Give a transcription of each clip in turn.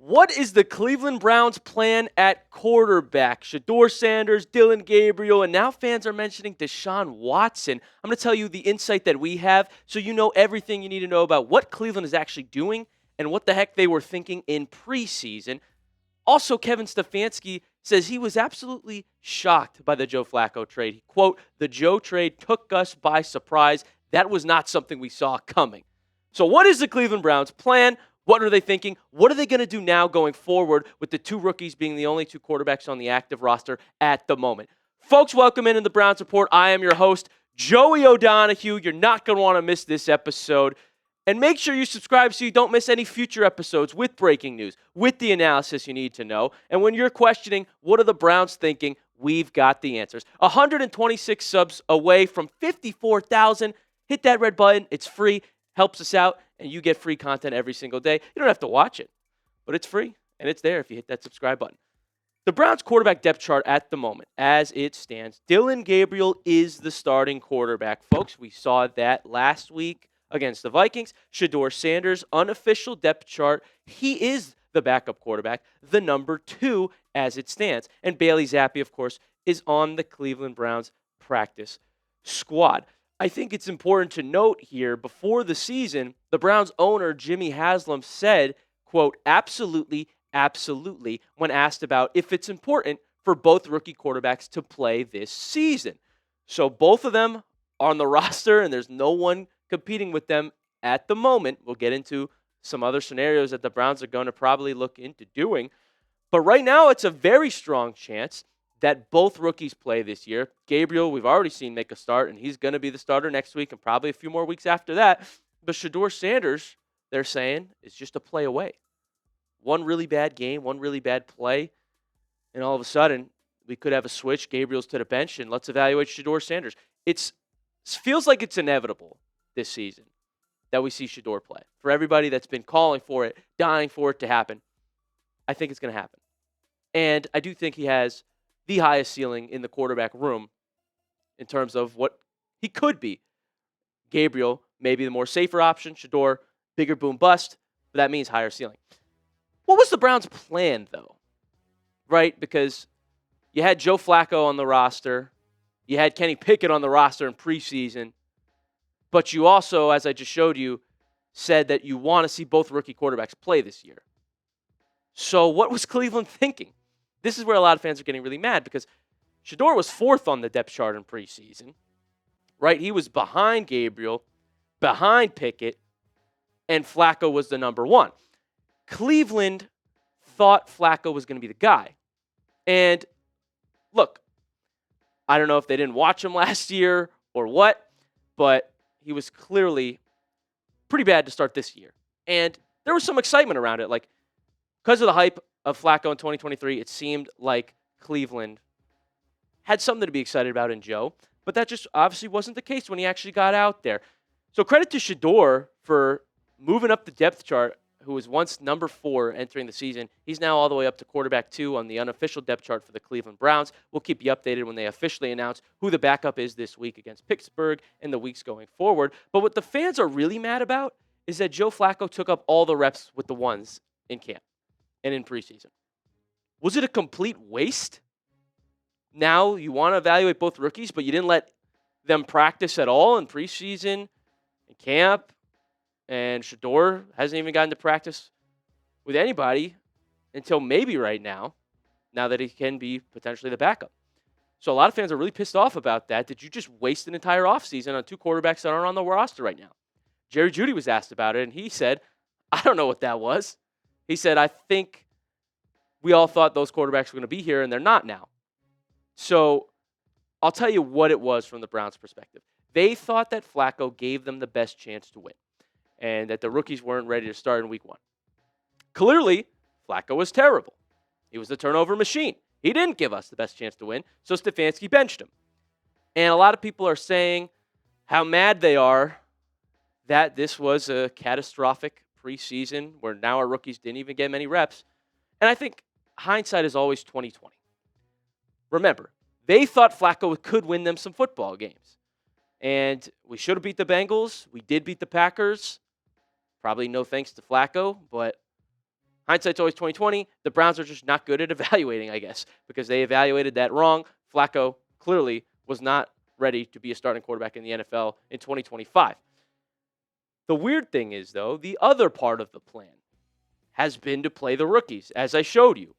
What is the Cleveland Browns' plan at quarterback? Shedeur Sanders, Dillon Gabriel, and now fans are mentioning Deshaun Watson. I'm going to tell you the insight that we have so you know everything you need to know about what Cleveland is actually doing and what the heck they were thinking in preseason. Also, Kevin Stefanski says he was absolutely shocked by the Joe Flacco trade. Quote, "The Joe trade took us by surprise. That was not something we saw coming." So what is the Cleveland Browns' plan? What are they thinking? What are they going to do now going forward with the two rookies being the only two quarterbacks on the active roster at the moment? Folks, welcome into the Browns Report. I am your host, Joey O'Donohue. You're not going to want to miss this episode. And make sure you subscribe so you don't miss any future episodes with breaking news, with the analysis you need to know. And when you're questioning, what are the Browns thinking? We've got the answers. 126 subs away from 54,000. Hit that red button. It's free. Helps us out, and you get free content every single day. You don't have to watch it, but it's free, and it's there if you hit that subscribe button. The Browns' quarterback depth chart at the moment, as it stands, Dillon Gabriel is the starting quarterback. Folks, we saw that last week against the Vikings. Shedeur Sanders, unofficial depth chart. He is the backup quarterback, the number 2 as it stands. And Bailey Zappi, of course, is on the Cleveland Browns practice squad. I think it's important to note here, before the season, the Browns owner, Jimmy Haslam, said, quote, absolutely, absolutely, when asked about if it's important for both rookie quarterbacks to play this season. So both of them are on the roster, and there's no one competing with them at the moment. We'll get into some other scenarios that the Browns are going to probably look into doing. But right now, it's a very strong chance that both rookies play this year. Gabriel, we've already seen make a start, and he's going to be the starter next week and probably a few more weeks after that. But Shedeur Sanders, they're saying, is just a play away. One really bad game, one really bad play, and all of a sudden, we could have a switch. Gabriel's to the bench, and let's evaluate Shedeur Sanders. It feels like it's inevitable this season that we see Shedeur play. For everybody that's been calling for it, dying for it to happen, I think it's going to happen. And I do think he has the highest ceiling in the quarterback room in terms of what he could be. Gabriel, maybe the more safer option. Shedeur, bigger boom bust, but that means higher ceiling. What was the Browns' plan, though? Right? Because you had Joe Flacco on the roster. You had Kenny Pickett on the roster in preseason. But you also, as I just showed you, said that you want to see both rookie quarterbacks play this year. So what was Cleveland thinking? This is where a lot of fans are getting really mad because Shedeur was 4th on the depth chart in preseason, right? He was behind Gabriel, behind Pickett, and Flacco was the number 1. Cleveland thought Flacco was going to be the guy. And look, I don't know if they didn't watch him last year or what, but he was clearly pretty bad to start this year. And there was some excitement around it. Like, because of the hype of Flacco in 2023, it seemed like Cleveland had something to be excited about in Joe, but that just obviously wasn't the case when he actually got out there. So credit to Shedeur for moving up the depth chart, who was once number 4 entering the season. He's now all the way up to quarterback 2 on the unofficial depth chart for the Cleveland Browns. We'll keep you updated when they officially announce who the backup is this week against Pittsburgh and the weeks going forward. But what the fans are really mad about is that Joe Flacco took up all the reps with the ones in camp and in preseason. Was it a complete waste? Now you want to evaluate both rookies, but you didn't let them practice at all in preseason, in camp, and Shedeur hasn't even gotten to practice with anybody until maybe right now that he can be potentially the backup. So a lot of fans are really pissed off about that. Did you just waste an entire offseason on 2 quarterbacks that aren't on the roster right now? Jerry Jeudy was asked about it, and he said, I don't know what that was. He said, I think we all thought those quarterbacks were going to be here, and they're not now. So I'll tell you what it was from the Browns' perspective. They thought that Flacco gave them the best chance to win and that the rookies weren't ready to start in week 1. Clearly, Flacco was terrible. He was the turnover machine. He didn't give us the best chance to win, so Stefanski benched him. And a lot of people are saying how mad they are that this was a catastrophic preseason where now our rookies didn't even get many reps. And I think hindsight is always 20/20. Remember, they thought Flacco could win them some football games. And we should have beat the Bengals. We did beat the Packers. Probably no thanks to Flacco, but Hindsight's always 2020. The Browns are just not good at evaluating, I guess, because they evaluated that wrong. Flacco clearly was not ready to be a starting quarterback in the NFL in 2025. The weird thing is, though, the other part of the plan has been to play the rookies, as I showed you.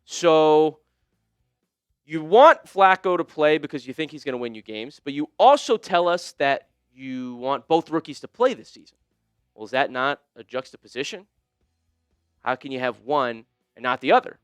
So you want Flacco to play because you think he's going to win you games, but you also tell us that you want both rookies to play this season. Well, is that not a juxtaposition? How can you have one and not the other?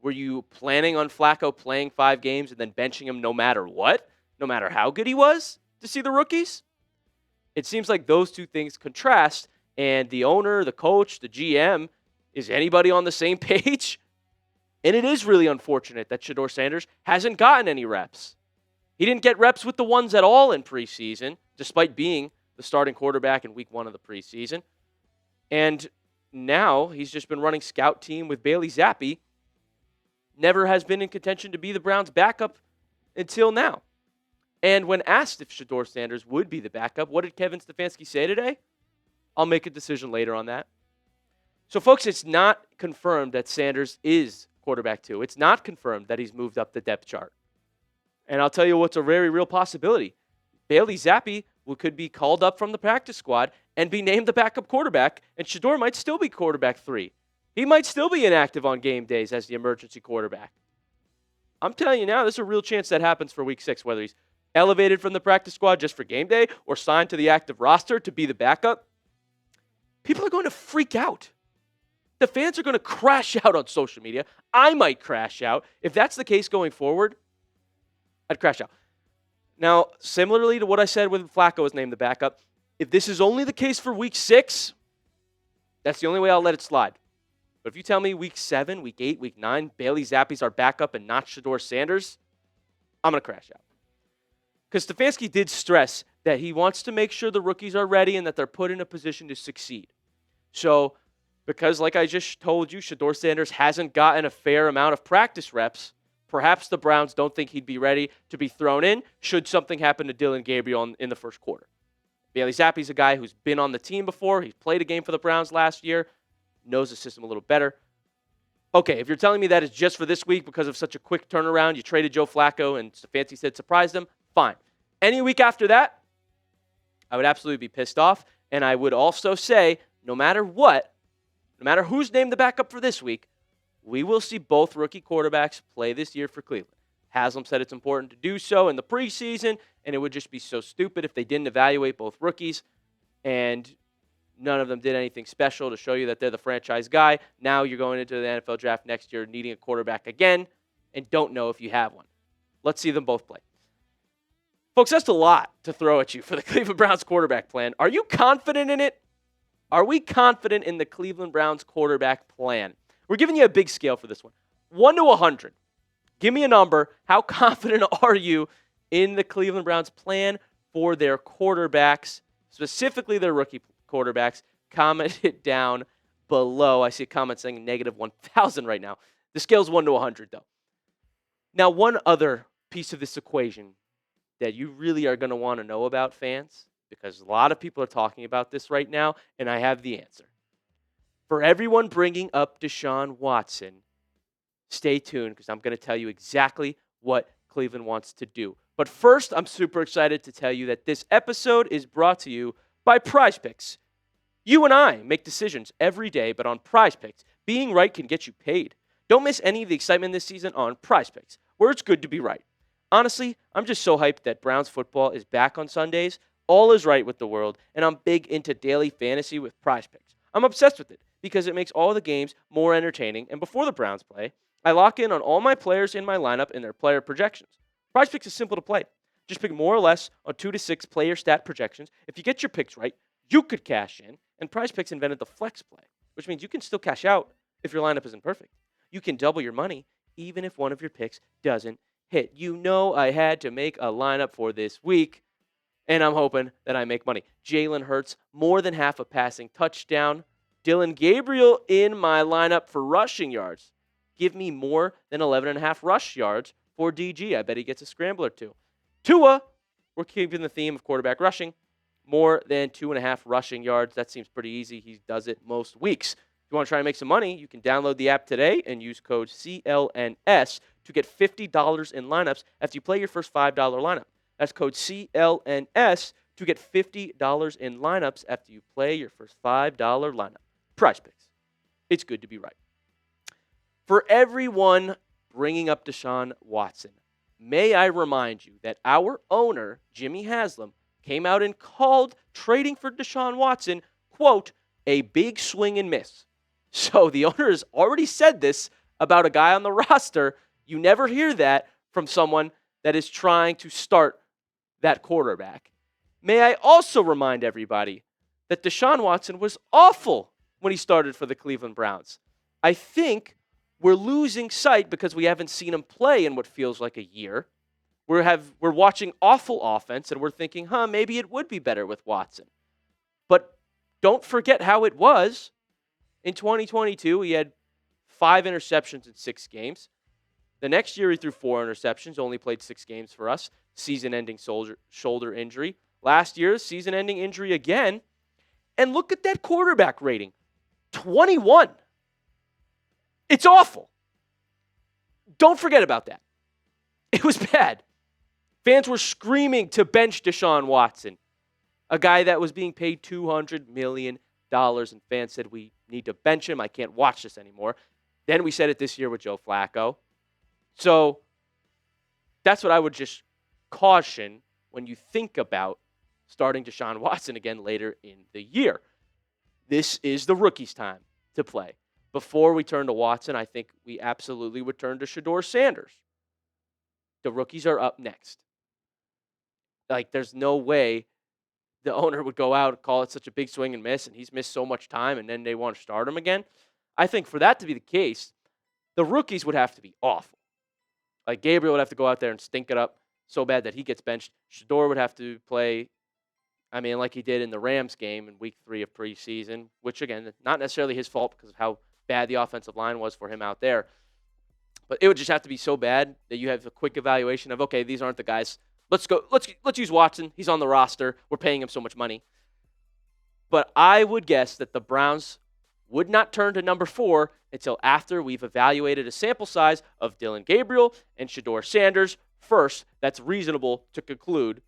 Were you planning on Flacco playing 5 games and then benching him no matter what, no matter how good he was, to see the rookies? It seems like those two things contrast, and the owner, the coach, the GM, is anybody on the same page? And it is really unfortunate that Shedeur Sanders hasn't gotten any reps. He didn't get reps with the ones at all in preseason, despite being the starting quarterback in week 1 of the preseason. And now he's just been running scout team with Bailey Zappi. Never has been in contention to be the Browns' backup until now. And when asked if Shedeur Sanders would be the backup, what did Kevin Stefanski say today? I'll make a decision later on that. So, folks, it's not confirmed that Sanders is quarterback 2. It's not confirmed that he's moved up the depth chart. And I'll tell you what's a very real possibility. Bailey Zappi could be called up from the practice squad and be named the backup quarterback, and Shedeur might still be quarterback 3. He might still be inactive on game days as the emergency quarterback. I'm telling you now, there's a real chance that happens for week 6, whether he's elevated from the practice squad just for game day or signed to the active roster to be the backup. People are going to freak out. The fans are going to crash out on social media. I might crash out. If that's the case going forward, I'd crash out. Now, similarly to what I said when Flacco was named the backup, if this is only the case for week 6, that's the only way I'll let it slide. But if you tell me week 7, week 8, week 9, Bailey Zappi's our backup and not Shedeur Sanders, I'm going to crash out. Because Stefanski did stress that he wants to make sure the rookies are ready and that they're put in a position to succeed. So, because like I just told you, Shedeur Sanders hasn't gotten a fair amount of practice reps, perhaps the Browns don't think he'd be ready to be thrown in should something happen to Dillon Gabriel in the first quarter. Bailey Zappi's a guy who's been on the team before. He's played a game for the Browns last year, knows the system a little better. Okay, if you're telling me that it's just for this week because of such a quick turnaround, you traded Joe Flacco and Stefanski said surprised him, fine. Any week after that, I would absolutely be pissed off. And I would also say, no matter what, no matter who's named the backup for this week, we will see both rookie quarterbacks play this year for Cleveland. Haslam said it's important to do so in the preseason, and it would just be so stupid if they didn't evaluate both rookies, and none of them did anything special to show you that they're the franchise guy. Now you're going into the NFL draft next year needing a quarterback again and don't know if you have one. Let's see them both play. Folks, that's a lot to throw at you for the Cleveland Browns quarterback plan. Are you confident in it? Are we confident in the Cleveland Browns quarterback plan? We're giving you a big scale for this one. 1 to 100. Give me a number. How confident are you in the Cleveland Browns plan for their quarterbacks, specifically their rookie quarterbacks? Comment it down below. I see a comment saying negative 1,000 right now. The scale's 1 to 100, though. Now, one other piece of this equation that you really are going to want to know about, fans, because a lot of people are talking about this right now, and I have the answer. For everyone bringing up Deshaun Watson, stay tuned because I'm going to tell you exactly what Cleveland wants to do. But first, I'm super excited to tell you that this episode is brought to you by Prize Picks. You and I make decisions every day, but on Prize Picks, being right can get you paid. Don't miss any of the excitement this season on Prize Picks, where it's good to be right. Honestly, I'm just so hyped that Browns football is back on Sundays. All is right with the world, and I'm big into daily fantasy with Prize Picks. I'm obsessed with it because it makes all the games more entertaining, and before the Browns play, I lock in on all my players in my lineup and their player projections. Prize Picks is simple to play. Just pick more or less on 2 to 6 player stat projections. If you get your picks right, you could cash in, and Prize Picks invented the flex play, which means you can still cash out if your lineup isn't perfect. You can double your money even if one of your picks doesn't hit. You know I had to make a lineup for this week, and I'm hoping that I make money. Jalen Hurts, more than half a passing touchdown. Dillon Gabriel in my lineup for rushing yards. Give me more than 11.5 rush yards for DG. I bet he gets a scrambler too. Tua, we're keeping the theme of quarterback rushing. More than 2.5 rushing yards. That seems pretty easy. He does it most weeks. you want to try and make some money, you can download the app today and use code CLNS to get $50 in lineups after you play your first $5 lineup. That's code CLNS to get $50 in lineups after you play your first $5 lineup. Prize Picks. It's good to be right. For everyone bringing up Deshaun Watson, may I remind you that our owner, Jimmy Haslam, came out and called trading for Deshaun Watson, quote, a big swing and miss. So the owner has already said this about a guy on the roster. You never hear that from someone that is trying to start that quarterback. May I also remind everybody that Deshaun Watson was awful when he started for the Cleveland Browns. I think we're losing sight because we haven't seen him play in what feels like a year. We're watching awful offense, and we're thinking, maybe it would be better with Watson. But don't forget how it was. In 2022, he had 5 interceptions in 6 games. The next year, he threw 4 interceptions, only played 6 games for us. Season-ending shoulder injury. Last year, season-ending injury again. And look at that quarterback rating. 21. It's awful. Don't forget about that. It was bad. Fans were screaming to bench Deshaun Watson, a guy that was being paid $200 million, and fans said, we need to bench him. I can't watch this anymore. Then we said it this year with Joe Flacco. So that's what I would just caution when you think about starting Deshaun Watson again later in the year. This is the rookie's time to play. Before we turn to Watson, I think we absolutely would turn to Shedeur Sanders. The rookies are up next. There's no way the owner would go out and call it such a big swing and miss, and he's missed so much time, and then they want to start him again. I think for that to be the case, the rookies would have to be awful. Gabriel would have to go out there and stink it up so bad that he gets benched. Shedeur would have to play, like he did in the Rams game in week 3 of preseason, which, again, not necessarily his fault because of how bad the offensive line was for him out there. But it would just have to be so bad that you have a quick evaluation of, okay, these aren't the guys. Let's go. Let's use Watson. He's on the roster. We're paying him so much money. But I would guess that the Browns would not turn to number 4 until after we've evaluated a sample size of Dillon Gabriel and Shedeur Sanders first. That's reasonable to conclude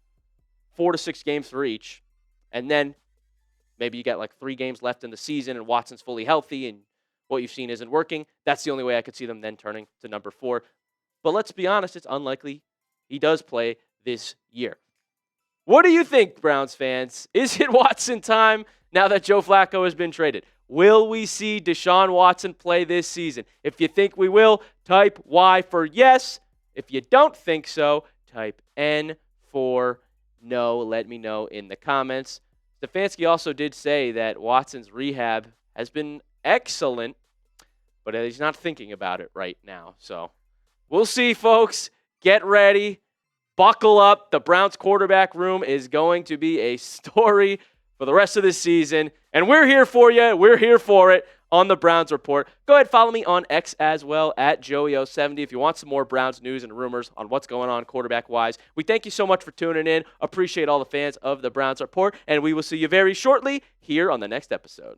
4 to 6 games for each. And then maybe you got 3 games left in the season and Watson's fully healthy and what you've seen isn't working. That's the only way I could see them then turning to number 4. But let's be honest, it's unlikely he does play this year. What do you think, Browns fans? Is it Watson time now that Joe Flacco has been traded? Will we see Deshaun Watson play this season? If you think we will, type Y for yes. If you don't think so, type N for no. Let me know in the comments. Stefanski also did say that Watson's rehab has been excellent, but he's not thinking about it right now. So we'll see, folks. Get ready. Buckle up. The Browns quarterback room is going to be a story for the rest of this season. And we're here for you. We're here for it on the Browns Report. Go ahead, follow me on X as well, at Joey070, if you want some more Browns news and rumors on what's going on quarterback-wise. We thank you so much for tuning in. Appreciate all the fans of the Browns Report. And we will see you very shortly here on the next episode.